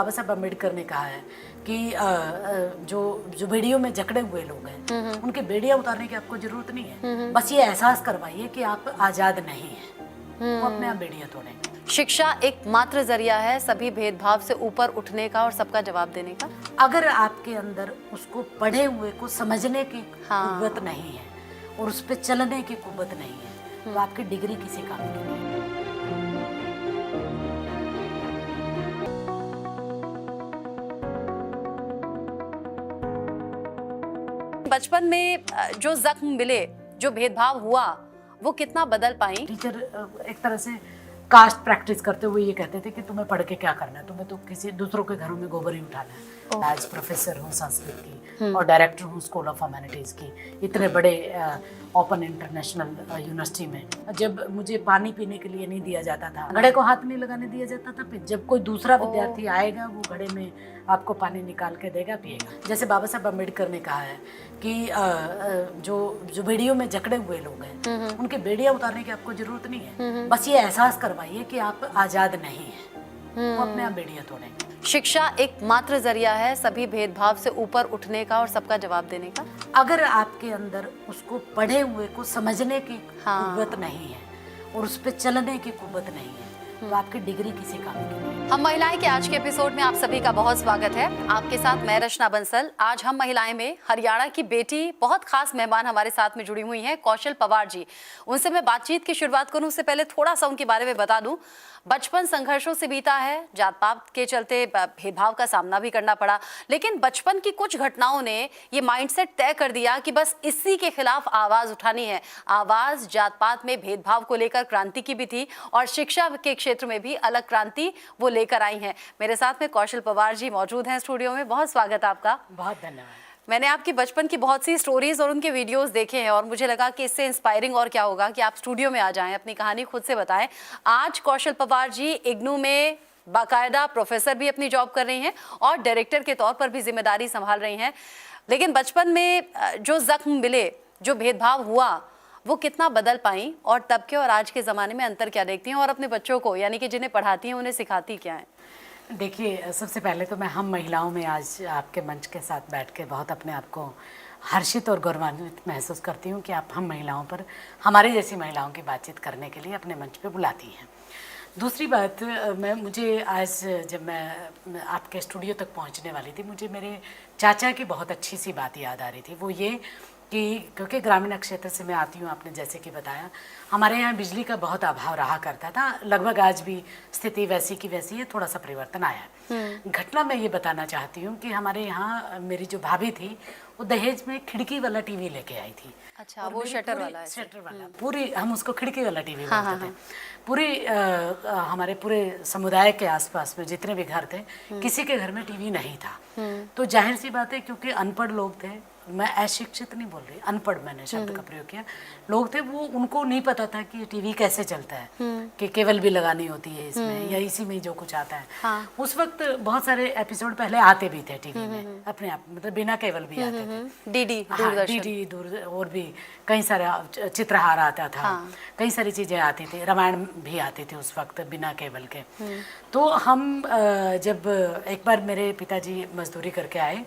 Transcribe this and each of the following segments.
बाबा साहब अम्बेडकर ने कहा है कि जो बेड़ियों में जकड़े हुए लोग हैं उनके बेड़ियां उतारने की आपको जरूरत नहीं है। बस ये एहसास करवाइए कि आप आजाद नहीं हैं, वो अपने आप बेड़ियां तोड़ेंगे। शिक्षा एक मात्र जरिया है सभी भेदभाव से ऊपर उठने का और सबका जवाब देने का। अगर आपके अंदर उसको पढ़े हुए को समझने की कुव्वत नहीं है और उस पर चलने की कुव्वत नहीं है तो आपकी डिग्री किसी काम की नहीं है। बचपन में जो जख्म मिले, जो भेदभाव हुआ, वो कितना बदल पाई? टीचर एक तरह से कास्ट प्रैक्टिस करते हुए ये कहते थे कि तुम्हें पढ़ के क्या करना है, तुम्हें तो किसी दूसरों के घरों में गोबर ही उठाना है। आज प्रोफेसर हूँ संस्कृत की और डायरेक्टर हूँ स्कूल ऑफ ह्यूमैनिटीज़ की, इतने बड़े ओपन इंटरनेशनल यूनिवर्सिटी में। जब मुझे पानी पीने के लिए नहीं दिया जाता था, घड़े को हाथ नहीं लगाने दिया जाता था, फिर जब कोई दूसरा विद्यार्थी आएगा वो घड़े में आपको पानी निकाल के देगा, पिएगा। जैसे बाबा साहब अम्बेडकर ने कहा है कि जो बेड़ियों में जकड़े हुए लोग हैं उनके बेड़ियां उतारने की आपको जरूरत नहीं है। बस ये एहसास करवाइए कि आप आजाद नहीं हैं, वो अपने आप बेड़ियां तोड़ेंगे। शिक्षा एक मात्र जरिया है सभी भेदभाव से ऊपर उठने का और सबका जवाब देने का। अगर आपके अंदर उसको पढ़े हुए को समझने की कुव्वत नहीं है और उस पर चलने की कुव्वत नहीं है तो आपकी डिग्री किसी काम की नहीं है। हम महिलाएं के आज के एपिसोड में आप सभी का बहुत स्वागत है। आपके साथ मैं रचना बंसल। आज हम महिलाएं में हरियाणा की बेटी, बहुत खास मेहमान हमारे साथ में जुड़ी हुई हैं, कौशल पवार जी। उनसे मैं बातचीत की शुरुआत करूं उससे पहले थोड़ा सा उनके बारे में बता दूं। बचपन संघर्षों से बीता है, जात पात के चलते भेदभाव का सामना भी करना पड़ा, लेकिन बचपन की कुछ घटनाओं ने ये माइंडसेट तय कर दिया कि बस इसी के खिलाफ आवाज उठानी है। आवाज जात पात में भेदभाव को लेकर क्रांति की भी थी और शिक्षा के क्षेत्र में भी अलग क्रांति वो लेकर आई हैं। मेरे साथ में कौशल पवार जी मौजूद हैं स्टूडियो में। बहुत स्वागत है आपका। बहुत धन्यवाद। मैंने आपकी बचपन की बहुत सी स्टोरीज और उनके वीडियोस देखे हैं और मुझे लगा कि इससे इंस्पायरिंग और क्या होगा कि आप स्टूडियो में आ जाएं, अपनी कहानी खुद से बताएं। आज कौशल पवार जी इग्नू में बाकायदा प्रोफेसर भी अपनी जॉब कर रही हैं और डायरेक्टर के तौर पर भी जिम्मेदारी संभाल रही हैं। लेकिन बचपन में जो जख्म मिले, जो भेदभाव हुआ, वो कितना बदल पाई और तब के और आज के ज़माने में अंतर क्या देखती हैं और अपने बच्चों को, यानी कि जिन्हें पढ़ाती हैं, उन्हें सिखाती क्या है? देखिए, सबसे पहले तो मैं हम महिलाओं में आज आपके मंच के साथ बैठ के बहुत अपने आप को हर्षित और गौरवान्वित महसूस करती हूँ कि आप हम महिलाओं पर, हमारी जैसी महिलाओं की बातचीत करने के लिए अपने मंच पे बुलाती हैं। दूसरी बात, मुझे आज जब मैं आपके स्टूडियो तक पहुँचने वाली थी, मुझे मेरे चाचा की बहुत अच्छी सी बात याद आ रही थी। वो ये कि क्योंकि ग्रामीण क्षेत्र से मैं आती हूँ, आपने जैसे कि बताया, हमारे यहाँ बिजली का बहुत अभाव रहा करता था। लगभग आज भी स्थिति वैसी की वैसी है, थोड़ा सा परिवर्तन आया है। घटना मैं ये बताना चाहती हूँ कि हमारे यहाँ मेरी जो भाभी थी वो दहेज में खिड़की वाला टीवी लेके आई थी। अच्छा, वो शटर वाला है? शटर वाला, पूरी, हम उसको खिड़की वाला टीवी बोलते थे। पूरी हमारे पूरे समुदाय के आसपास में जितने भी घर थे, किसी के घर में टीवी नहीं था। तो जाहिर सी बात है, क्योंकि अनपढ़ लोग थे, मैं अशिक्षित नहीं बोल रही, अनपढ़ मैंने शब्द का प्रयोग किया, लोग थे, वो उनको नहीं पता था कि टीवी कैसे चलता है, कि केबल भी लगानी होती है इसमें या इसी में जो कुछ आता है। उस वक्त बहुत सारे एपिसोड पहले आते भी थे टीवी में अपने आप, मतलब बिना केबल भी आते थे। डीडी, दूरदर्शन और भी कई सारे, चित्रहार आता था, कई सारी चीज़ें आती थी, रामायण भी आती थी उस वक्त बिना केबल के। तो हम जब एक बार मेरे पिताजी मजदूरी करके आए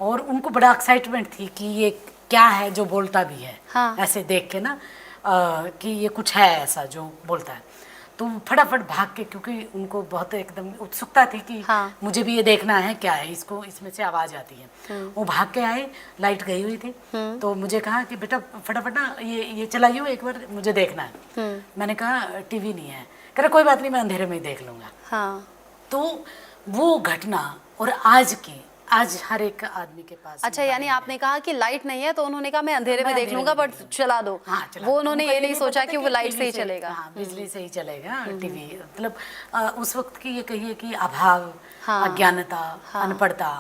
और उनको बड़ा एक्साइटमेंट थी कि ये क्या है जो बोलता भी है। ऐसे देख के ना कि ये कुछ है ऐसा जो बोलता है। तो फटाफट भाग के, क्योंकि उनको बहुत एकदम उत्सुकता थी कि मुझे भी ये देखना है क्या है, इसको इसमें से आवाज़ आती है। वो भाग के आए, लाइट गई हुई थी, तो मुझे कहा कि बेटा फटाफट ना ये चलाइयो, एक बार मुझे देखना है। मैंने कहा टीवी नहीं है। कह रहा कोई बात नहीं, मैं अंधेरे में ही देख लूँगा। तो वो घटना और आज हर एक आदमी के पास। अच्छा, यानी आपने कहा कि लाइट नहीं है तो उन्होंने कहा मैं अंधेरे में देख लूंगा, बट चला दो। वो उन्होंने ये नहीं सोचा कि वो लाइट से ही चलेगा। बिजली से ही चलेगा टीवी। मतलब उस वक्त की ये कहिए कि अभाव, अज्ञानता, अनपढ़ता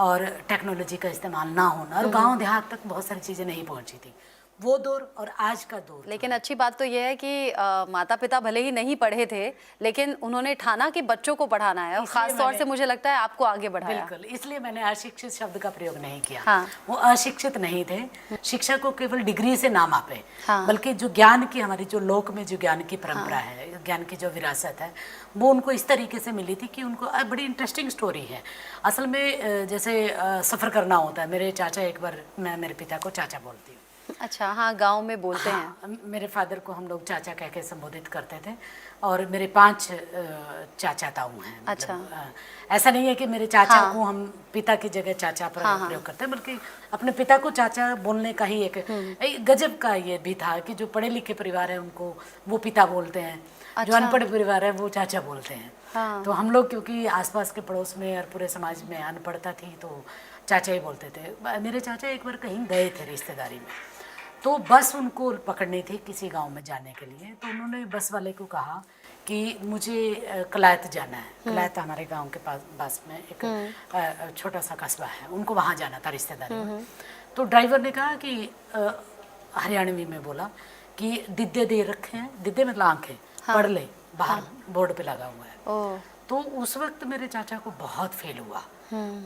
और टेक्नोलॉजी का इस्तेमाल ना होना, और गांव देहात तक बहुत सारी चीज़ें नहीं पहुंची थी। वो दौर और आज का दौर। लेकिन अच्छी बात तो यह है कि माता पिता भले ही नहीं पढ़े थे, लेकिन उन्होंने ठाना कि बच्चों को पढ़ाना है, और खास तौर से मुझे लगता है आपको आगे बढ़ाया। बिल्कुल, इसलिए मैंने अशिक्षित शब्द का प्रयोग नहीं किया। हाँ। वो अशिक्षित नहीं थे, शिक्षा को केवल डिग्री से ना मापे, हाँ। बल्कि जो ज्ञान की, हमारी जो लोक में जो ज्ञान की परंपरा है, ज्ञान की जो विरासत है, वो उनको इस तरीके से मिली थी कि उनको बड़ी इंटरेस्टिंग स्टोरी है। असल में जैसे सफ़र करना होता है, मेरे चाचा, एक बार मैं मेरे पिता को चाचा बोलती हूँ। अच्छा, हाँ, गांव में बोलते हैं। हाँ, मेरे फादर को हम लोग चाचा कह के संबोधित करते थे, और मेरे 5 चाचा ताऊ हैं। अच्छा। ऐसा नहीं है कि मेरे चाचा को हम पिता की जगह चाचा पर प्रयोग करते हैं, बल्कि अपने पिता को चाचा बोलने का ही एक गजब का ये भी था कि जो पढ़े लिखे परिवार है उनको वो पिता बोलते हैं, जो अनपढ़ परिवार है वो चाचा बोलते हैं। हाँ। तो हम लोग क्योंकि आसपास के पड़ोस में और पूरे समाज में अनपढ़ता थी, तो चाचा ही बोलते थे। मेरे चाचा एक बार कहीं गए थे रिश्तेदारी में, तो बस उनको पकड़नी थी किसी गांव में जाने के लिए, तो उन्होंने बस वाले को कहा कि मुझे कलायत जाना है। कलायत हमारे गांव के पास में एक छोटा सा कस्बा है, उनको वहाँ जाना था रिश्तेदारी में। तो ड्राइवर ने कहा कि हरियाणवी में बोला कि दिद्दे दे रखे हैं, दिद्दे मतलब आंखें, पढ़ ले, बाहर बोर्ड पे लगा हुआ है। तो उस वक्त मेरे चाचा को बहुत फील हुआ।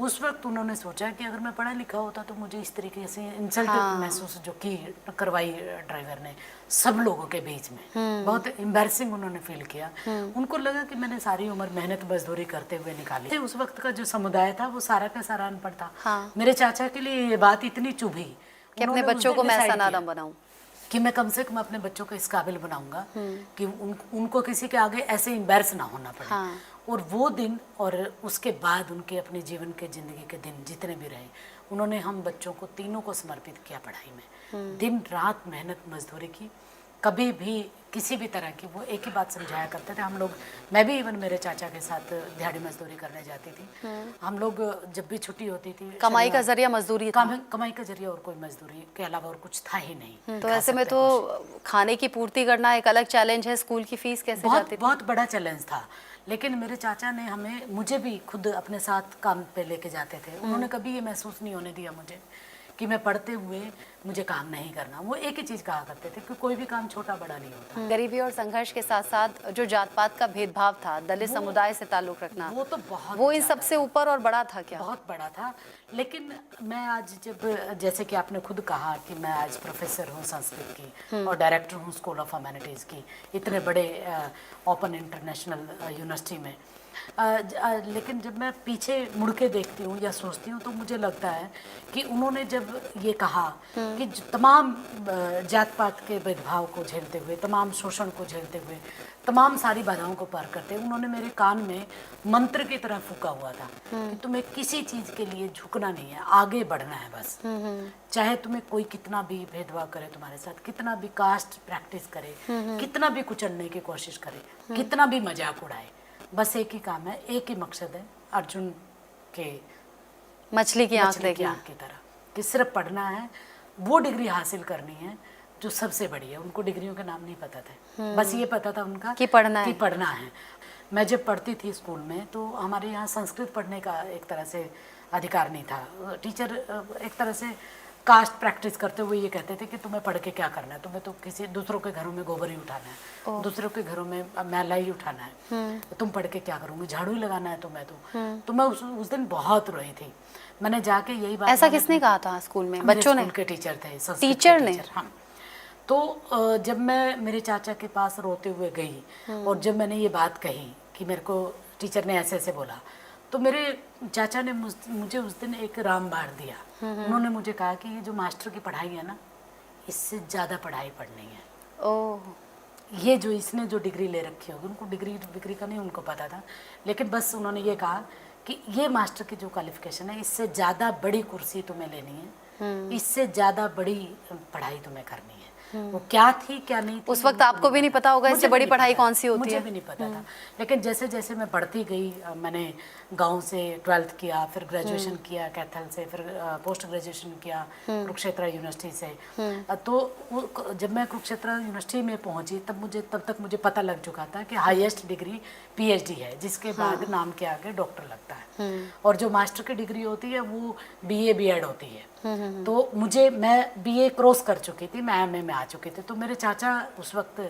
उस वक्त उन्होंने सोचा कि अगर मैं पढ़ा लिखा होता तो मुझे इस तरीके से इंसल्ट महसूस जो की करवाई ड्राइवर ने सब लोगों के बीच में, बहुत एम्बैरसिंग उन्होंने फील किया। उनको लगा कि मैंने सारी उम्र मेहनत मजदूरी करते हुए निकाली। उस वक्त का जो समुदाय था वो सारा का सारा अनपढ़ था। मेरे चाचा के लिए ये बात इतनी चुभी कि अपने बच्चों को मैं ऐसा नादान बनाऊं, कि मैं कम से कम अपने बच्चों को इस काबिल बनाऊंगा कि उनको किसी के आगे ऐसे एम्बैरस ना होना पड़े। हाँ। और वो दिन और उसके बाद उनके अपने जीवन के ज़िंदगी के दिन जितने भी रहे, उन्होंने हम बच्चों को तीनों को समर्पित किया पढ़ाई में। दिन रात मेहनत मजदूरी की, कभी भी किसी भी तरह की। वो एक ही बात समझाया करते थे हम लोग, मैं भी इवन मेरे चाचा के साथ दिहाड़ी मजदूरी करने जाती थी। हम लोग जब भी छुट्टी होती थी, कमाई का जरिया मजदूरी था। कमाई का जरिया और कोई मजदूरी के अलावा और कुछ था ही नहीं। तो ऐसे में तो खाने की पूर्ति करना एक अलग चैलेंज है। स्कूल की फीस कैसे जाती थी? बहुत बड़ा चैलेंज था। लेकिन मेरे चाचा ने मुझे भी खुद अपने साथ काम पे लेके जाते थे। उन्होंने कभी ये महसूस नहीं होने दिया मुझे कि मैं पढ़ते हुए मुझे काम नहीं करना। वो एक ही चीज़ कहा करते थे कि कोई भी काम छोटा बड़ा नहीं होता। गरीबी और संघर्ष के साथ साथ जो जात पात का भेदभाव था, दलित समुदाय से ताल्लुक रखना, वो तो बहुत, वो इन सबसे ऊपर और बड़ा था क्या? बहुत बड़ा था। लेकिन मैं आज जैसे कि आपने खुद कहा कि मैं आज प्रोफेसर हूँ संस्कृत की और डायरेक्टर हूँ स्कूल ऑफ ह्यूमैनिटीज़ की, इतने बड़े ओपन इंटरनेशनल यूनिवर्सिटी में। लेकिन जब मैं पीछे मुड़ के देखती हूँ या सोचती हूँ तो मुझे लगता है कि उन्होंने जब ये कहा कि तमाम जात पात के भेदभाव को झेलते हुए, तमाम शोषण को झेलते हुए, तमाम सारी बाधाओं को पार करते हुए, उन्होंने मेरे कान में मंत्र की तरह फूका हुआ था कि तुम्हें किसी चीज़ के लिए झुकना नहीं है, आगे बढ़ना है बस। चाहे तुम्हें कोई कितना भी भेदभाव करे तुम्हारे साथ, कितना भी कास्ट प्रैक्टिस करे, कितना भी कुचलने की कोशिश करे, कितना भी मजाक उड़ाए, बस एक ही काम है, एक ही मकसद है, अर्जुन के मछली की आंख की तरह, कि सिर्फ पढ़ना है, वो डिग्री हासिल करनी है जो सबसे बड़ी है। उनको डिग्रियों के नाम नहीं पता थे, बस ये पता था उनका कि पढ़ना है। मैं जब पढ़ती थी स्कूल में तो हमारे यहाँ संस्कृत पढ़ने का एक तरह से अधिकार नहीं था। टीचर एक तरह से कास्ट प्रैक्टिस करते हुए ये कहते थे कि तुम्हें पढ़ के क्या करना है, तुम्हें तो किसी दूसरों के घरों में गोबर ही उठाना है, दूसरों के घरों में मैला ही उठाना है, तुम पढ़ के क्या करूँगी, झाड़ू ही लगाना है तुम्हें। तो मैं उस दिन बहुत रोई थी। मैंने जाके यही बात, ऐसा किसने कहा था स्कूल में? बच्चों ने? के टीचर थे, टीचर ने? हाँ। तो जब मैं मेरे चाचा के पास रोते हुए गई और जब मैंने ये बात कही कि मेरे को टीचर ने ऐसे ऐसे बोला, तो मेरे चाचा ने मुझे उस दिन एक रामबाण दिया। उन्होंने मुझे कहा कि ये जो मास्टर की पढ़ाई है ना, इससे ज़्यादा पढ़ाई पढ़नी है। ओह। ये जो इसने जो डिग्री ले रखी होगी, उनको डिग्री का नहीं उनको पता था, लेकिन बस उन्होंने ये कहा कि ये मास्टर की जो क्वालिफिकेशन है, इससे ज़्यादा बड़ी कुर्सी तुम्हें लेनी है, इससे ज़्यादा बड़ी पढ़ाई तुम्हें करनी है। वो क्या थी क्या नहीं थी उस वक्त आपको भी नहीं पता होगा इससे बड़ी पढ़ाई कौन सी होती है? मुझे भी नहीं पता था। लेकिन जैसे जैसे मैं बढ़ती गई, मैंने गांव से 12th किया, फिर ग्रेजुएशन किया कैथल से, फिर पोस्ट ग्रेजुएशन किया कुरुक्षेत्र यूनिवर्सिटी से। तो जब मैं कुरुक्षेत्र यूनिवर्सिटी में पहुंची तब तक मुझे पता लग चुका था कि हाईएस्ट डिग्री PhD है, जिसके बाद नाम के आगे डॉक्टर लगता है। और जो मास्टर की डिग्री होती है वो BA BEd होती है। तो मैं बीए क्रॉस कर चुकी थी, मैं एमए में आ चुकी थी। तो मेरे चाचा उस वक्त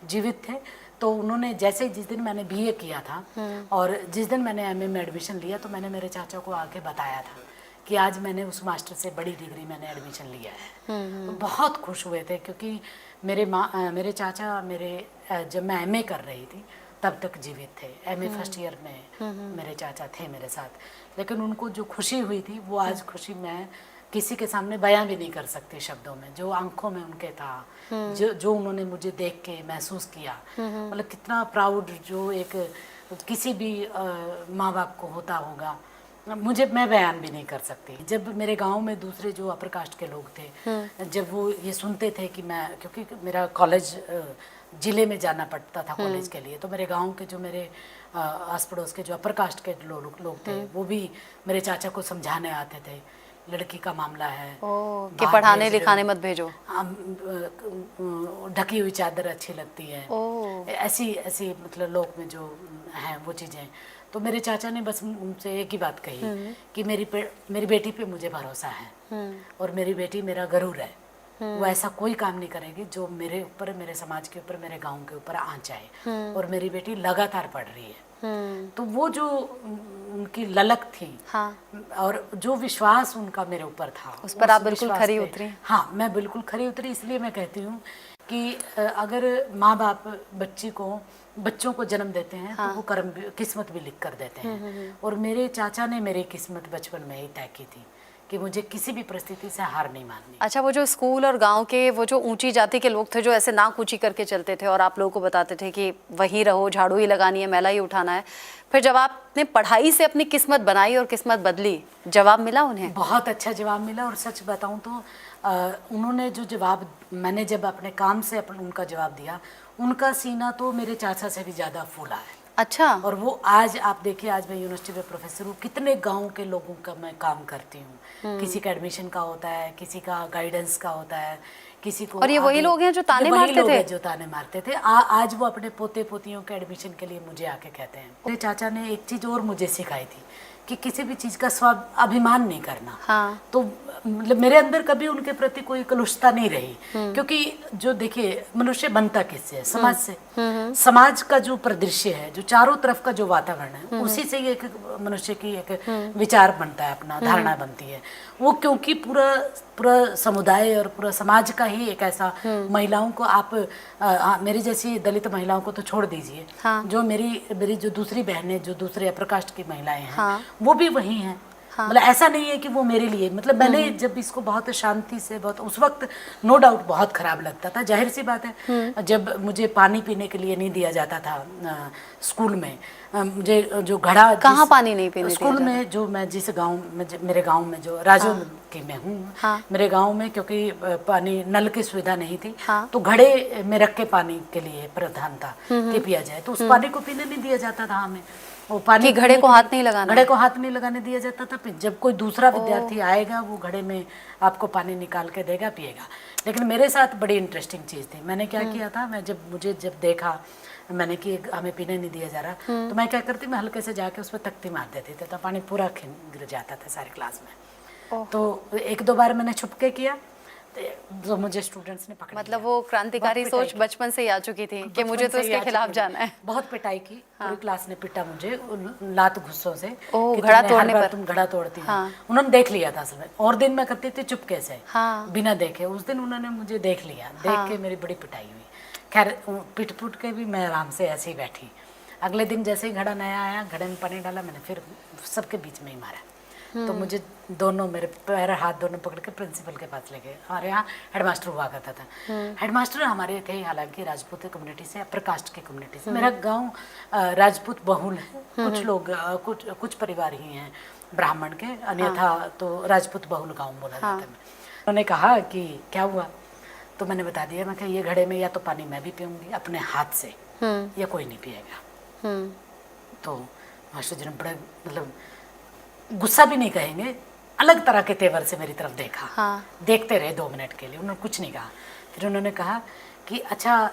जीवित थे, तो उन्होंने जैसे जिस दिन मैंने बीए किया था और जिस दिन मैंने एमए में एडमिशन लिया, तो मैंने मेरे चाचा को आके बताया था कि आज मैंने उस मास्टर से बड़ी डिग्री मैंने एडमिशन लिया है। तो बहुत खुश हुए थे, क्योंकि मेरे चाचा जब मैं एमए कर रही थी तब तक जीवित थे। एमए फर्स्ट ईयर में मेरे चाचा थे मेरे साथ, लेकिन उनको जो खुशी हुई थी वो आज खुशी मैं किसी के सामने बयां भी नहीं कर सकती शब्दों में। जो आंखों में उनके था, जो उन्होंने मुझे देख के महसूस किया, मतलब कितना प्राउड जो एक किसी भी माँ बाप को होता होगा, मैं बयान भी नहीं कर सकती। जब मेरे गांव में दूसरे जो अपर कास्ट के लोग थे, जब वो ये सुनते थे कि मैं, क्योंकि मेरा कॉलेज जिले में जाना पड़ता था कॉलेज के लिए, तो मेरे गांव के जो मेरे आस पड़ोस के जो अपर कास्ट के लोग थे, वो भी मेरे चाचा को समझाने आते थे, लड़की का मामला है कि पढ़ाने लिखाने मत भेजो, ढकी हुई चादर अच्छी लगती है, ऐसी मतलब लोक में जो है वो चीज़ें। तो मेरे चाचा ने बस उनसे एक ही बात कही कि मेरी बेटी पे मुझे भरोसा है और मेरी बेटी मेरा गरूर है, वो ऐसा कोई काम नहीं करेगी जो मेरे ऊपर, मेरे समाज के ऊपर, मेरे गांव के ऊपर आँच आए। और मेरी बेटी लगातार पढ़ रही है। तो वो जो उनकी ललक थी, और जो विश्वास उनका मेरे ऊपर था, उस पर आप बिल्कुल खरी उतरी। हाँ, मैं बिल्कुल खरी उतरी। इसलिए मैं कहती हूँ कि अगर माँ बाप बच्चों को जन्म देते हैं तो वो किस्मत भी लिख कर देते हैं। और मेरे चाचा ने मेरी किस्मत बचपन में ही तय की थी कि मुझे किसी भी परिस्थिति से हार नहीं माननी। अच्छा, वो जो स्कूल और गांव के वो जो ऊंची जाति के लोग थे जो ऐसे नाक ऊंची करके चलते थे और आप लोगों को बताते थे कि वहीं रहो, झाड़ू ही लगानी है, मैला ही उठाना है, फिर जब आपने पढ़ाई से अपनी किस्मत बनाई और किस्मत बदली, जवाब मिला उन्हें? बहुत अच्छा जवाब मिला। और सच बताऊं तो उन्होंने जो जवाब, मैंने जब अपने काम से उनका जवाब दिया, उनका सीना तो मेरे चाचा से भी ज़्यादा फूला है। अच्छा। और वो आज आप देखिए, आज मैं यूनिवर्सिटी में प्रोफेसर हूँ, कितने गांव के लोगों का मैं काम करती हूँ। किसी का एडमिशन का होता है, किसी का गाइडेंस का होता है, किसी को। और ये वही लोग हैं जो ताने मारते थे? जो ताने मारते थे, आज वो अपने पोते पोतियों के एडमिशन के लिए मुझे आके कहते हैं। मेरे चाचा ने एक चीज़ और मुझे सिखाई थी कि किसी भी चीज़ का स्वाभिमान नहीं करना। हाँ। तो मतलब मेरे अंदर कभी उनके प्रति कोई कलुषता नहीं रही, क्योंकि जो देखिए, मनुष्य बनता किससे है? समाज से। समाज का जो परिदृश्य है, जो चारों तरफ का जो वातावरण है, उसी से ही एक मनुष्य की एक विचार बनता है, अपना धारणा बनती है वो। क्योंकि पूरा समुदाय और पूरा समाज का ही एक ऐसा, महिलाओं को आप मेरी जैसी दलित महिलाओं को तो छोड़ दीजिए, जो मेरी जो दूसरी बहनें, जो दूसरे अप्रकाष्ट की महिलाएं हैं, वो भी वही हैं। मतलब ऐसा नहीं है कि वो मेरे लिए, मतलब मैंने जब इसको बहुत शांति से, बहुत उस वक्त नो डाउट बहुत खराब लगता था, जाहिर सी बात है। जब मुझे पानी पीने के लिए नहीं दिया जाता था स्कूल में, मुझे जो घड़ा, कहाँ पानी नहीं पीने स्कूल में, जो मैं जिस गांव में, मेरे गांव में जो राजो की मैं हूँ, मेरे गांव में क्योंकि पानी, नल की सुविधा नहीं थी, तो घड़े में रख के पानी के लिए प्रावधान था कि पिया जाए। तो उस पानी को पीने नहीं दिया जाता था हमें। वो पानी घड़े को हाथ नहीं लगाने दिया जाता था। फिर जब कोई दूसरा विद्यार्थी आएगा, वो घड़े में आपको पानी निकाल के देगा, पिएगा। लेकिन मेरे साथ बड़ी इंटरेस्टिंग चीज़ थी। मैंने क्या किया था, मुझे जब देखा मैंने कि हमें पीने नहीं दिया जा रहा, तो मैं क्या करती, मैं हल्के से जाके उस पर तख्ती मार देती थी, तो पानी पूरा गिर जाता था सारी क्लास में। तो 1-2 बार मैंने छुपके किया, तो मुझे स्टूडेंट्स ने पकड़ मतलब वो क्रांतिकारी सोच बचपन से ही आ चुकी थी कि मुझे तो इसके खिलाफ जाना है। बहुत पिटाई की, पूरी क्लास ने पिटा मुझे लात घुस्सों से, घड़ा तोड़ने पर। तुम घड़ा तोड़ती हो। उन्होंने देख लिया था असल में, और दिन मैं करती थी चुपके से, बिना देखे। उस दिन उन्होंने मुझे देख लिया, देख के मेरी बड़ी पिटाई हुई। खैर, पिट पुट के भी मैं आराम से ऐसे ही बैठी। अगले दिन जैसे ही घड़ा नया आया, घड़े में पानी डाला, मैंने फिर सबके बीच में ही मारा। तो मुझे दोनों, मेरे पैर हाथ दोनों पकड़ के प्रिंसिपल के पास ले गए। हमारे यहाँ हेडमास्टर हुआ करता था। हेडमास्टर हमारे थे हालांकि राजपूत कम्युनिटी से, अपर कास्ट की कम्युनिटी से। मेरा गांव राजपूत बहुल है, कुछ लोग, कुछ परिवार ही हैं ब्राह्मण के, अन्यथा तो राजपूत बहुल गाँव बोला जाता है। उन्होंने कहा कि क्या हुआ, तो मैंने बता दिया, मैं कहा ये घड़े में या तो पानी मैं भी पीऊँगी अपने हाथ से, या कोई नहीं पिएगा। तो मास्टर जी ने बड़े, मतलब गुस्सा भी नहीं कहेंगे, अलग तरह के तेवर से मेरी तरफ देखा। देखते रहे 2 मिनट के लिए, उन्होंने कुछ नहीं कहा। फिर उन्होंने कहा कि अच्छा,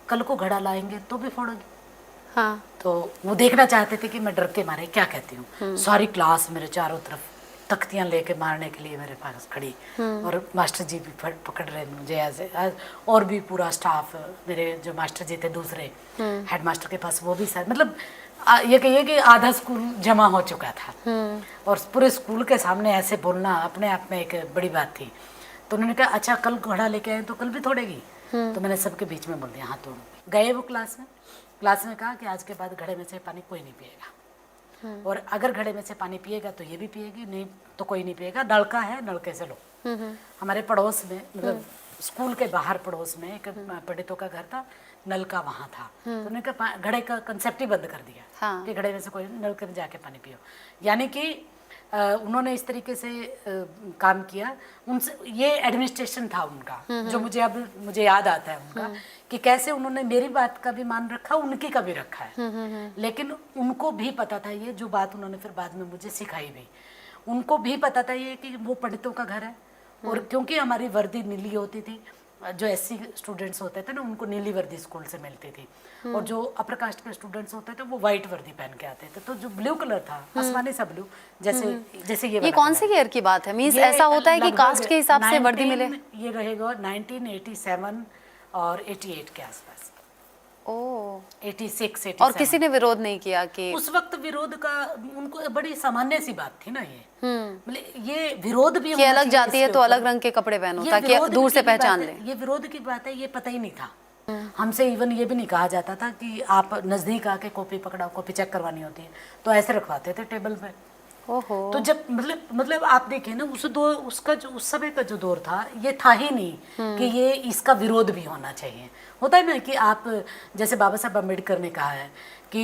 कल को घड़ा लाएंगे तो भी फोड़ोगी? तो वो देखना चाहते थे कि मैं डर के मारे क्या कहती हूँ। सारी क्लास मेरे चारों तरफ तख्तियां लेके मारने के लिए मेरे पास खड़ी, और मास्टर जी भी पकड़ रहे मुझे ऐसे, और भी पूरा स्टाफ, मेरे जो मास्टर जी थे दूसरे हेड मास्टर के पास, वो भी सर, मतलब ये कहिए कि आधा स्कूल जमा हो चुका था। और पूरे स्कूल के सामने ऐसे बोलना अपने आप में एक बड़ी बात थी। तो उन्होंने कहा अच्छा कल घड़ा लेके आए तो कल भी तोड़ेगी। तो मैंने सबके बीच में बोल दिया हाँ तोड़। गए वो क्लास में कहा कि आज के बाद घड़े में से पानी कोई नहीं पिएगा, और अगर घड़े में से पानी पिएगा तो ये भी पिएगी, नहीं तो कोई नहीं पिएगा, नलका है नलके से लो। हमारे पड़ोस में, मतलब स्कूल के बाहर पड़ोस में एक पंडितों का घर था, नलका वहाँ था। तो उन्होंने कहा घड़े का कंसेप्ट ही बंद कर दिया कि घड़े में से कोई नलके में जाके पानी पियो। यानी कि उन्होंने इस तरीके से काम किया। उनसे ये एडमिनिस्ट्रेशन था उनका, जो मुझे याद आता है उनका, कि कैसे उन्होंने मेरी बात का भी मान रखा, उनकी का भी रखा है। लेकिन उनको भी पता था ये जो बात उन्होंने फिर बाद में मुझे सिखाई भी, उनको भी पता था ये कि वो पंडितों का घर है। और क्योंकि हमारी वर्दी नीली होती थी, जो एससी स्टूडेंट्स होते थे ना उनको नीली वर्दी स्कूल से मिलती थी, और जो अपर कास्ट के स्टूडेंट्स होते थे वो वाइट वर्दी पहन के आते थे। तो जो ब्लू कलर था, आसमानी सा ब्लू, जैसे ये कौन सी ईयर की बात है? मींस ऐसा होता है कि कास्ट के हिसाब से वर्दी मिले? ये रहेगा 1987 और 88 के आसपास। ओह, 86 और किसी ने विरोध नहीं किया कि उस वक्त विरोध का, उनको बड़ी सामान्य सी बात थी ना ये, मतलब ये विरोध भी कि अलग जाती है तो अलग रंग के कपड़े पहनो ताकि दूर से पहचान ले। ये विरोध की बात है, ये पता ही नहीं था हमसे। इवन ये भी नहीं कहा जाता था कि आप नजदीक आके कॉपी पकड़ाओ, कॉपी चेक करवानी होती है, तो ऐसे रखवाते थे टेबल पे। ओहो। तो जब मतलब आप देखिए ना, उस समय का जो दौर था, ये था ही नहीं कि ये इसका विरोध भी होना चाहिए। होता है ना कि आप, जैसे बाबा साहब अम्बेडकर ने कहा है कि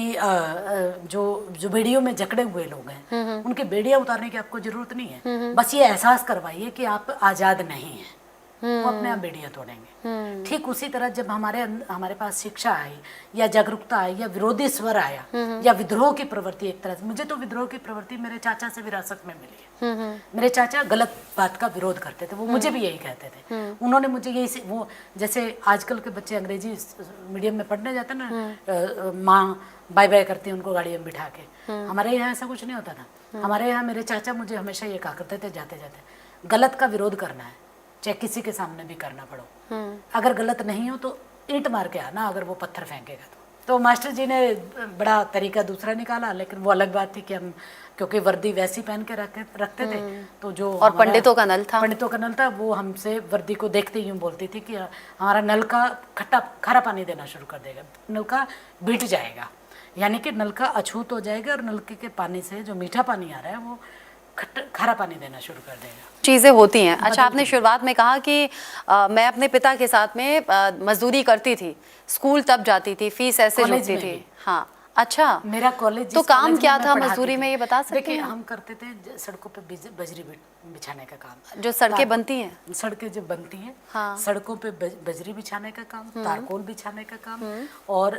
जो बेड़ियों में जकड़े हुए लोग हैं उनकी बेड़ियां उतारने की आपको जरूरत नहीं है, बस ये एहसास करवाइए कि आप आज़ाद नहीं हैं, वो अपने आप बेड़ियां तोड़ेंगे। ठीक उसी तरह जब हमारे पास शिक्षा आई, या जागरूकता आई, या विरोधी स्वर आया, या विद्रोह की प्रवृत्ति, एक तरह से मुझे तो विद्रोह की प्रवृत्ति मेरे चाचा से विरासत में मिली है। मेरे चाचा गलत बात का विरोध करते थे, वो मुझे भी यही कहते थे। उन्होंने मुझे यही, वो जैसे आजकल के बच्चे अंग्रेजी मीडियम में पढ़ने जाते हैं ना, माँ बाय बाय करती है उनको गाड़ियों में बिठा के, हमारे यहाँ ऐसा कुछ नहीं होता था। हमारे यहाँ मेरे चाचा मुझे हमेशा ये कहा करते थे जाते जाते, गलत का विरोध करना है चाहे किसी के सामने भी करना पड़ो, अगर गलत नहीं हो तो ईंट मार के आना, अगर वो पत्थर फेंकेगा तो मास्टर जी ने बड़ा तरीका दूसरा निकाला। लेकिन वो अलग बात थी कि हम, क्योंकि वर्दी वैसी पहन के रखते थे, तो जो और पंडितों का नल था, वो हमसे वर्दी को देखते ही बोलती थी कि हमारा नल का खारा पानी देना शुरू कर देगा, नल का बीट जाएगा, यानी कि नल का अछूत हो जाएगा, और नलके के पानी से जो मीठा पानी आ रहा है वो खारा पानी देना शुरू कर देगा। चीज़ें होती हैं। अच्छा, आपने शुरुआत में कहा कि मैं अपने पिता के साथ में मजदूरी करती थी, स्कूल तब जाती थी, फीस ऐसे जुटती थी। हाँ, अच्छा, मेरा कॉलेज तो काम क्या था मजदूरी में, ये बता सकते हैं? देखिए, हम करते थे सड़कों पे बजरी बिछाने का काम, जो सड़कें बनती हैं, सड़कें जब बनती हैं, हाँ, सड़कों पे बजरी बिछाने का काम, तारकोल बिछाने का काम, और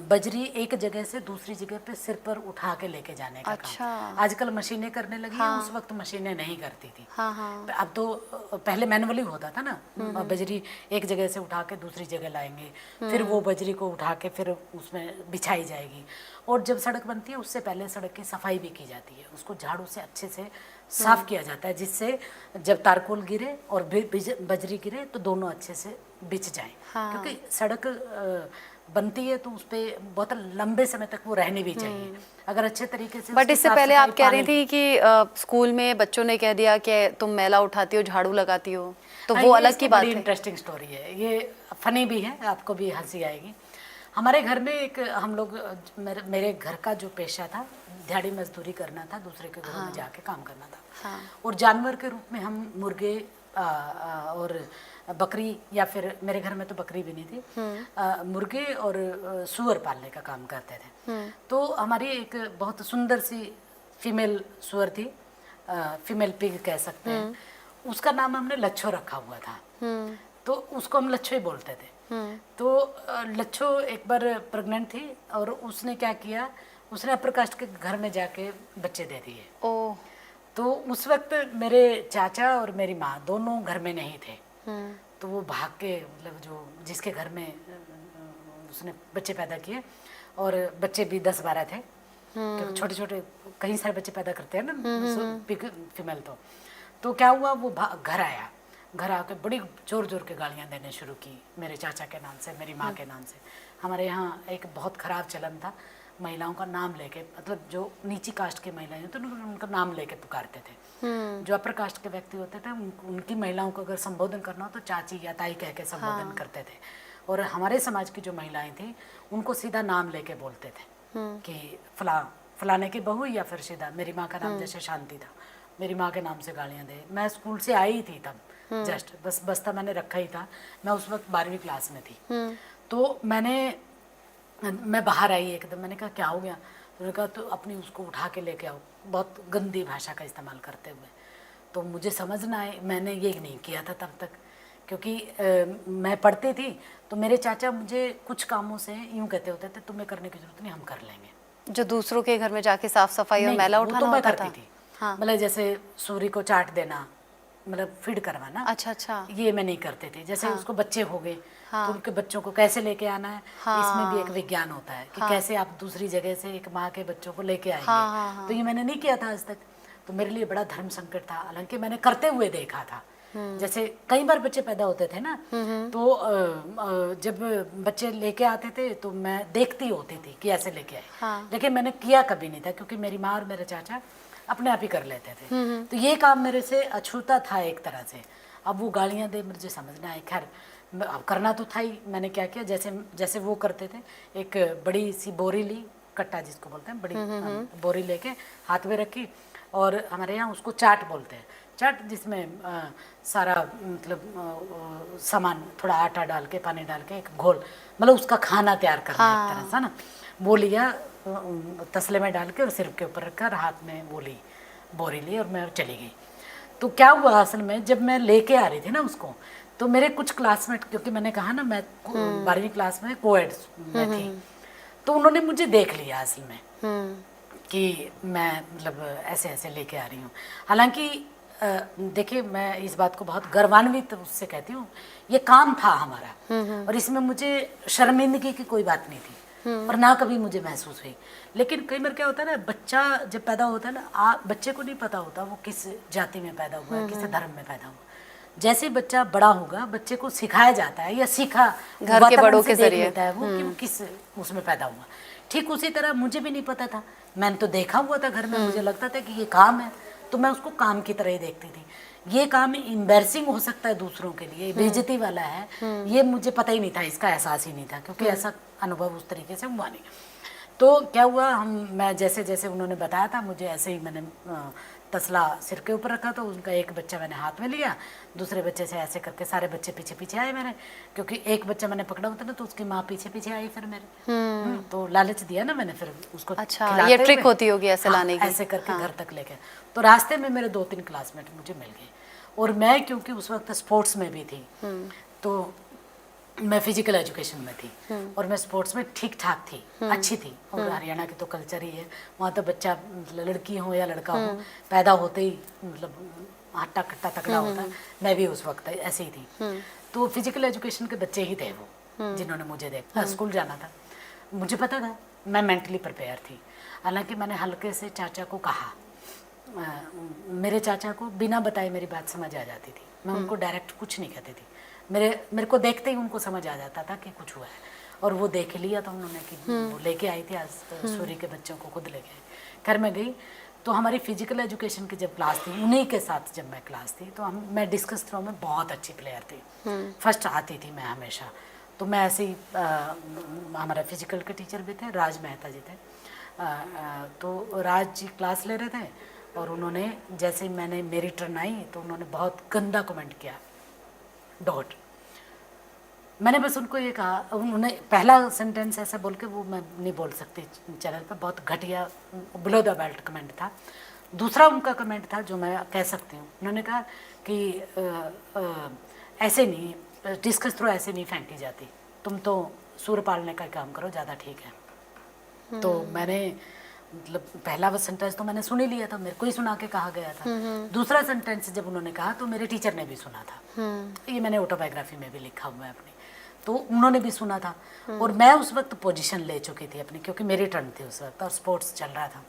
बजरी एक जगह से दूसरी जगह पे सिर पर उठा के लेके जाने का काम। आजकल मशीनें करने लगी हैं, उस वक्त मशीनें नहीं करती थी। अब तो पहले मैनुअली होता था ना, बजरी एक जगह से उठा के दूसरी जगह लाएंगे, फिर वो बजरी को उठा के फिर उसमें बिछाई जाएगी। और जब सड़क बनती है उससे पहले सड़क की सफाई भी की जाती है, उसको झाड़ू से अच्छे से साफ किया जाता है, जिससे जब तारकोल गिरे और बजरी गिरे तो दोनों अच्छे से बिछ जाएं। क्योंकि सड़क बनती है तो उस पर बहुत लंबे समय तक वो रहनी भी चाहिए, अगर अच्छे तरीके से। बट इससे पहले आप कह रही थी कि स्कूल में बच्चों ने कह दिया कि तुम मैला उठाती हो, झाड़ू लगाती हो, तो वो अलग की बात है। इंटरेस्टिंग स्टोरी है ये, फनी भी है, आपको भी हंसी आएगी। हमारे घर में एक, हम लोग, मेरे घर का जो पेशा था दिहाड़ी मजदूरी करना था, दूसरे के घरों में जाके काम करना था। और जानवर के रूप में हम मुर्गे और बकरी, या फिर मेरे घर में तो बकरी भी नहीं थी, मुर्गे और सूअर पालने का काम करते थे। तो हमारी एक बहुत सुंदर सी फीमेल सूअर थी, फीमेल पिग कह सकते हैं, उसका नाम हमने लच्छो रखा हुआ था, तो उसको हम लच्छो ही बोलते थे। तो लच्छो एक बार प्रेग्नेंट थी, और उसने क्या किया, उसने अपर कास्ट के घर में जाके बच्चे दे दिए। तो उस वक्त मेरे चाचा और मेरी माँ दोनों घर में नहीं थे, तो वो भाग के, मतलब जो जिसके घर में उसने बच्चे पैदा किए, और बच्चे भी 10-12 थे, क्योंकि छोटे छोटे कई सारे बच्चे पैदा करते हैं ना फीमेल। तो क्या हुआ, वो घर आया, घर आके बड़ी जोर जोर के गालियाँ देने शुरू की मेरे चाचा के नाम से, मेरी माँ के नाम से। हमारे यहाँ एक बहुत ख़राब चलन था, महिलाओं का नाम लेके, मतलब जो नीची कास्ट की महिलाएं होती तो उनका नाम लेके पुकारते थे। जो अपर कास्ट के व्यक्ति होते थे उनकी महिलाओं को अगर संबोधन करना हो तो चाची या ताई कह के संबोधन करते थे। और हमारे समाज की जो महिलाएं थी उनको सीधा नाम लेके बोलते थे कि फलाने की बहू, या फिर सीधा मेरी माँ का नाम जैसे शांति था, मेरी माँ के नाम से गालियाँ दे। मैं स्कूल से आई थी तब, जस्ट बस बस्ता मैंने रखा ही था, मैं उस वक्त 12वीं क्लास में थी। तो मैं बाहर आई एकदम, मैंने कहा क्या हो गया, तो उन्होंने कहा तो अपनी उसको उठा के लेके आओ, बहुत गंदी भाषा का इस्तेमाल करते हुए। तो मुझे समझ ना आए, मैंने ये नहीं किया था तब तक, क्योंकि मैं पढ़ती थी तो मेरे चाचा मुझे कुछ कामों से यूँ कहते होते थे तुम्हें करने की जरूरत नहीं, हम कर लेंगे। जो दूसरों के घर में जाके साफ सफाई और मैला उठाना तो मैं होता करती था। थी, हाँ। मतलब जैसे सूरी को चाट देना, मतलब फीड करवाना। अच्छा। ये मैं नहीं करते थे। जैसे उसको बच्चे हो गए हाँ। तो उनके बच्चों को कैसे लेके आना है, इसमें भी एक विज्ञान होता है कि कैसे आप दूसरी जगह से एक माँ के बच्चों को लेके आएंगे। तो ये मैंने नहीं किया था आज तक, तो मेरे लिए बड़ा धर्म संकट था। हालांकि मैंने करते हुए देखा था, जैसे कई बार बच्चे पैदा होते थे ना, तो जब बच्चे लेके आते थे तो मैं देखती होती थी कि ऐसे लेके आए, लेकिन मैंने किया कभी नहीं था, क्योंकि मेरी माँ और मेरे चाचा अपने आप ही कर लेते थे। तो ये काम मेरे से अछूता था एक तरह से। अब वो गालियाँ दे, मुझे समझना है, खैर अब करना तो था ही। मैंने क्या किया, जैसे वो करते थे, एक बड़ी सी बोरी ली, कट्टा जिसको बोलते हैं, बड़ी बोरी लेके हाथ में रखी, और हमारे यहाँ उसको चाट बोलते हैं, चाट, जिसमें सारा मतलब सामान, थोड़ा आटा डाल के, पानी डाल के, एक घोल, मतलब उसका खाना तैयार करना एक तरह से ना, वो लिया तसले में डाल के और सिर के ऊपर रखकर हाथ में वो ली, बोरी ली, और मैं चली गई। तो क्या हुआ असल में, जब मैं लेके आ रही थी ना उसको, तो मेरे कुछ क्लासमेट, क्योंकि मैंने कहा ना मैं 12वीं क्लास में कोएड में थी, तो उन्होंने मुझे देख लिया असल में कि मैं मतलब ऐसे ऐसे लेके आ रही हूँ। हालांकि देखिए, मैं इस बात को बहुत गर्वान्वित उससे कहती हूँ, ये काम था हमारा, और इसमें मुझे शर्मिंदगी की कोई बात नहीं थी, और ना कभी मुझे महसूस हुई। लेकिन कई बार क्या होता है ना, बच्चा जब पैदा होता है ना, बच्चे को नहीं पता होता वो किस जाति में पैदा हुआ है, किस धर्म में पैदा हुआ। जैसे ही बच्चा बड़ा होगा, बच्चे को सिखाया जाता है, या सीखा घर के बड़ों के जरिए लेता है वो कि वो किस उसमें पैदा हुआ। ठीक उसी तरह मुझे भी नहीं पता था, मैंने तो देखा हुआ था घर में, मुझे लगता था कि ये काम है, तो मैं उसको काम की तरह ही देखती थी। ये काम एम्बैरसिंग हो सकता है दूसरों के लिए, बेइज्जती वाला है, ये मुझे पता ही नहीं था, इसका एहसास ही नहीं था, क्योंकि ऐसा अनुभव उस तरीके से हुआ नहीं। तो क्या हुआ, मैं जैसे जैसे उन्होंने बताया था, मुझे ऐसे ही मैंने तसला सिर के ऊपर रखा, तो उनका एक बच्चा मैंने हाथ में लिया, दूसरे बच्चे से ऐसे करके सारे बच्चे पीछे पीछे आए मेरे, क्योंकि एक बच्चा मैंने पकड़ा होता ना, तो उसकी माँ पीछे पीछे आई फिर मेरे। तो लालच दिया ना मैंने फिर उसको। अच्छा, ये ट्रिक होती होगी ऐसे लाने की। ऐसे करके घर तक लेके, तो रास्ते में मेरे 2-3 क्लासमेट मुझे मिल गए, और मैं क्योंकि उस वक्त स्पोर्ट्स में भी थी, तो मैं फिजिकल एजुकेशन में थी, और मैं स्पोर्ट्स में ठीक ठाक थी, अच्छी थी। और हरियाणा की तो कल्चर ही है, वहाँ तो बच्चा लड़की हो या लड़का हो, पैदा होते ही मतलब हट्टा कट्टा तगड़ा होता है। मैं भी उस वक्त ऐसे ही थी। तो फिजिकल एजुकेशन के बच्चे ही थे वो, जिन्होंने मुझे देखा। स्कूल जाना था, मुझे पता था, मैं मेंटली प्रिपेयर थी। हालांकि मैंने हल्के से चाचा को कहा, मेरे चाचा को बिना बताए मेरी बात समझ आ जाती थी, मैं उनको डायरेक्ट कुछ नहीं कहती थी, मेरे को देखते ही उनको समझ आ जाता था कि कुछ हुआ है। और वो देख लिया था उन्होंने कि वो लेके आई थी, आज सूरी के बच्चों को खुद लेके आई। घर में गई तो हमारी फिजिकल एजुकेशन की जब क्लास थी, उन्हीं के साथ जब मैं क्लास थी, तो मैं डिस्कस थ्रो में बहुत अच्छी प्लेयर थी, फर्स्ट आती थी मैं हमेशा। तो मैं ऐसे ही हमारा फिजिकल के टीचर भी थे, राज मेहता जी थे, तो राज जी क्लास ले रहे थे, और उन्होंने जैसे मैंने मेरी टर्न आई तो उन्होंने बहुत गंदा कमेंट किया, डॉट। मैंने बस उनको ये कहा, उन्होंने पहला सेंटेंस ऐसा बोल के, वो मैं नहीं बोल सकती चैनल पर, बहुत घटिया बिलो द बेल्ट कमेंट था। दूसरा उनका कमेंट था जो मैं कह सकती हूँ, उन्होंने कहा कि ऐसे नहीं, डिस्कस थ्रो ऐसे नहीं फेंकी जाती, तुम तो सूर पालने का काम करो, ज़्यादा ठीक है। तो मैंने मतलब पहला वो सेंटेंस तो मैंने सुन ही लिया था, मेरे को ही सुना के कहा गया था। दूसरा सेंटेंस जब उन्होंने कहा तो मेरे टीचर ने भी सुना था, ये मैंने ऑटोबायोग्राफी में भी लिखा हुआ है अपनी। तो उन्होंने भी सुना था। और मैं उस वक्त पोजीशन ले चुकी थी अपनी, क्योंकि मेरी टर्न थी उस वक्त और स्पोर्ट्स चल रहा था।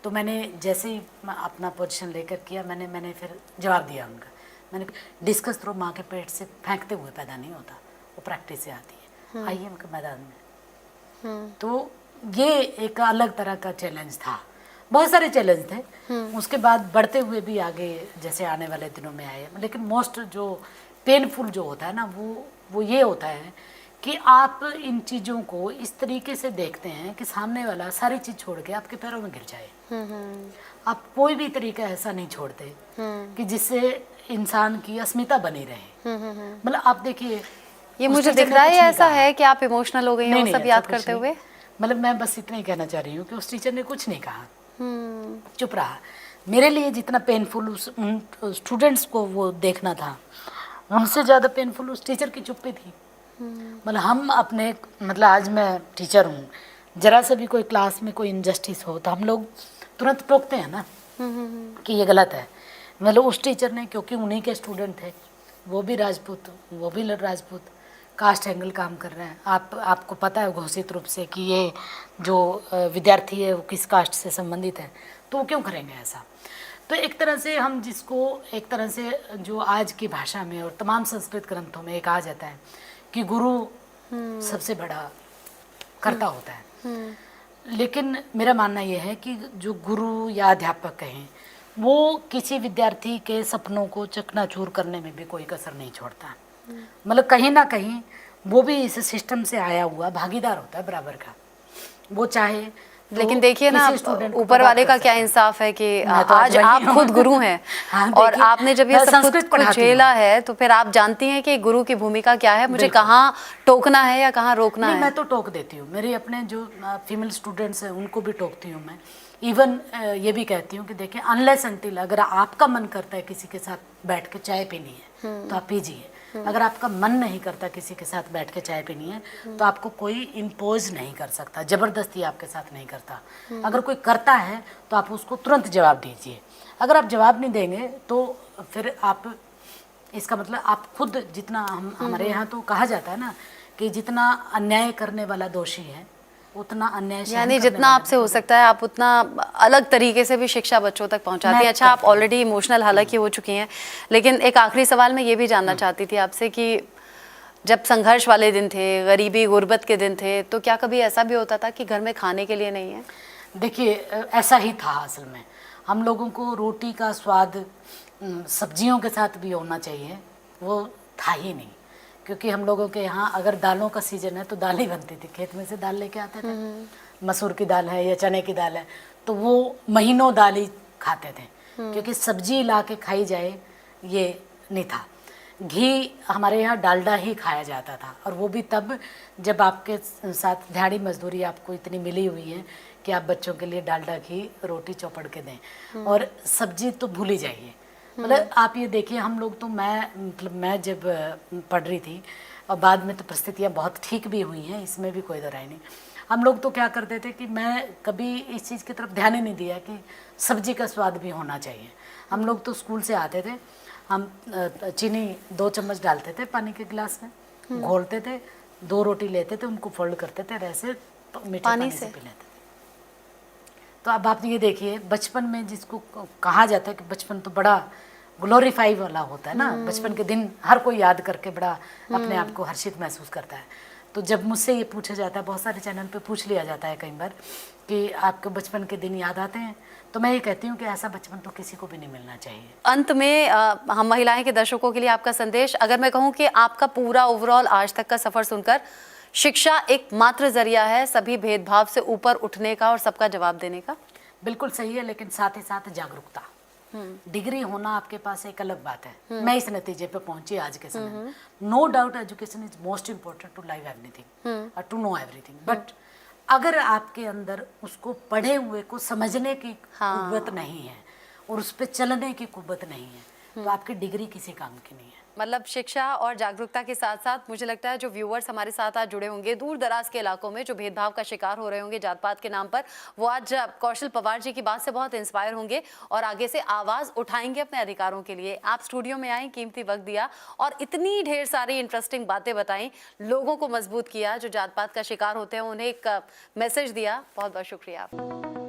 तो मैंने जैसे ही अपना पोजीशन लेकर किया, मैंने फिर जवाब दिया उनका। मैंने डिस्कस थ्रो माँ के पेट से फेंकते हुए पैदा नहीं होता, वो प्रैक्टिस से आती है, आइए उनके मैदान में। तो ये एक अलग तरह का चैलेंज था। बहुत सारे चैलेंज थे, उसके बाद बढ़ते हुए भी आगे जैसे आने वाले दिनों में आए। लेकिन मोस्ट जो पेनफुल जो होता है ना, वो ये होता है कि आप इन चीज़ों को इस तरीके से देखते हैं कि सामने वाला सारी चीज़ छोड़ के आपके पैरों में गिर जाए। आप कोई भी तरीका ऐसा नहीं छोड़ते कि जिससे इंसान की अस्मिता बनी रहे। मतलब आप देखिए, ये मुझे दिख रहा है ऐसा है कि आप इमोशनल हो गई हैं वो सब याद करते हुए। मतलब मैं बस इतना ही कहना चाह रही हूँ कि उस टीचर ने कुछ नहीं कहा, चुप रहा। मेरे लिए जितना पेनफुल उन स्टूडेंट्स को वो देखना था, उनसे ज़्यादा पेनफुल उस टीचर की चुप्पी थी। मतलब हम अपने, मतलब आज मैं टीचर हूँ, जरा सा भी कोई क्लास में कोई इनजस्टिस हो तो हम लोग तुरंत टोकते हैं ना कि ये गलत है। मतलब उस टीचर ने, क्योंकि उन्हीं के स्टूडेंट थे, वो भी राजपूत, वो भी राजपूत, कास्ट एंगल काम कर रहे हैं। आपको पता है घोषित रूप से कि ये जो विद्यार्थी है वो किस कास्ट से संबंधित है, तो वो क्यों करेंगे ऐसा। तो एक तरह से हम जिसको एक तरह से जो आज की भाषा में और तमाम संस्कृत ग्रंथों में एक आ जाता है कि गुरु सबसे बड़ा कर्ता होता है। लेकिन मेरा मानना यह है कि जो गुरु या अध्यापक कहें, वो किसी विद्यार्थी के सपनों को चकनाचूर करने में भी कोई कसर नहीं छोड़ता। मतलब कहीं ना कहीं वो भी इस सिस्टम से आया हुआ भागीदार होता है बराबर का, वो चाहे। लेकिन देखिए ना, ऊपर वाले का क्या इंसाफ है कि आज आप खुद गुरु हैं। हाँ, और आपने जब ये सब कुछ झेला है तो फिर आप जानती हैं कि गुरु की भूमिका क्या है, मुझे कहाँ टोकना है या कहाँ रोकना है। मैं तो टोक देती हूँ, मेरे अपने जो फीमेल स्टूडेंट्स हैं उनको भी टोकती हूँ मैं। इवन ये भी कहती हूँ कि देखिए, अनलेस अनटिल अगर आपका मन करता है किसी के साथ बैठ के चाय पीनी है तो आप पीजिए। अगर आपका मन नहीं करता किसी के साथ बैठ के चाय पीनी है तो आपको कोई इम्पोज नहीं कर सकता, ज़बरदस्ती आपके साथ नहीं करता। अगर कोई करता है तो आप उसको तुरंत जवाब दीजिए। अगर आप जवाब नहीं देंगे तो फिर आप, इसका मतलब आप खुद जितना हमारे यहाँ तो कहा जाता है ना कि जितना अन्याय करने वाला दोषी है उतना अन्याय, यानी जितना आपसे हो सकता है आप उतना अलग तरीके से भी शिक्षा बच्चों तक पहुंचाती हैं। अच्छा, आप ऑलरेडी इमोशनल हालांकि हो चुकी हैं, लेकिन एक आखिरी सवाल मैं ये भी जानना चाहती थी आपसे कि जब संघर्ष वाले दिन थे, गरीबी गुर्बत के दिन थे, तो क्या कभी ऐसा भी होता था कि घर में खाने के लिए नहीं है? देखिए, ऐसा ही था असल में। हम लोगों को रोटी का स्वाद सब्जियों के साथ भी होना चाहिए, वो था ही नहीं। क्योंकि हम लोगों के यहाँ अगर दालों का सीजन है तो दाल ही बनती थी, खेत में से दाल लेके आते थे। मसूर की दाल है या चने की दाल है तो वो महीनों दाल ही खाते थे, क्योंकि सब्जी ला के खाई जाए ये नहीं था। घी हमारे यहाँ डालडा ही खाया जाता था, और वो भी तब जब आपके साथ दिहाड़ी मजदूरी आपको इतनी मिली हुई है कि आप बच्चों के लिए डालडा घी रोटी चौपड़ के दें, और सब्जी तो भूल ही जाइए। मतलब आप ये देखिए, हम लोग तो मैं जब पढ़ रही थी, और बाद में तो परिस्थितियाँ बहुत ठीक भी हुई हैं, इसमें भी कोई राय नहीं। हम लोग तो क्या करते थे कि मैं कभी इस चीज़ की तरफ ध्यान ही नहीं दिया कि सब्जी का स्वाद भी होना चाहिए। हम लोग तो स्कूल से आते थे, हम चीनी 2 चम्मच डालते थे पानी के गिलास में, घोलते थे, 2 रोटी लेते थे, उनको फोल्ड करते थे, वैसे मीठे पानी से पी लेते थे। तो अब आप ये देखिए, बचपन में जिसको कहा जाता है कि बचपन तो बड़ा ग्लोरीफाई वाला होता है ना, बचपन के दिन हर कोई याद करके बड़ा अपने आप को हर्षित महसूस करता है। तो जब मुझसे ये पूछा जाता है, बहुत सारे चैनल पे पूछ लिया जाता है कई बार कि आपके बचपन के दिन याद आते हैं, तो मैं ये कहती हूँ कि ऐसा बचपन तो किसी को भी नहीं मिलना चाहिए। अंत में हम महिलाएं के दर्शकों के लिए आपका संदेश, अगर मैं कहूँ कि आपका पूरा ओवरऑल आज तक का सफर सुनकर, शिक्षा एक मात्र जरिया है सभी भेदभाव से ऊपर उठने का और सबका जवाब देने का। बिल्कुल सही है, लेकिन साथ ही साथ जागरूकता। डिग्री होना आपके पास एक अलग बात है। मैं इस नतीजे पे पहुंची आज के समय में। No doubt education is most important to live everything, to know everything, but अगर आपके अंदर उसको पढ़े हुए को समझने की कुव्वत नहीं है और उस पर चलने की कुव्वत नहीं है तो आपकी डिग्री किसी काम की नहीं है। मतलब शिक्षा और जागरूकता के साथ साथ मुझे लगता है जो व्यूअर्स हमारे साथ आज जुड़े होंगे दूर दराज के इलाकों में जो भेदभाव का शिकार हो रहे होंगे जात पात के नाम पर, वो आज कौशल पवार जी की बात से बहुत इंस्पायर होंगे और आगे से आवाज उठाएंगे अपने अधिकारों के लिए। आप स्टूडियो में आए, कीमती वक्त दिया और इतनी ढेर सारी इंटरेस्टिंग बातें बताई, लोगों को मजबूत किया, जो जात पात का शिकार होते हैं उन्हें एक मैसेज दिया। बहुत बहुत शुक्रिया।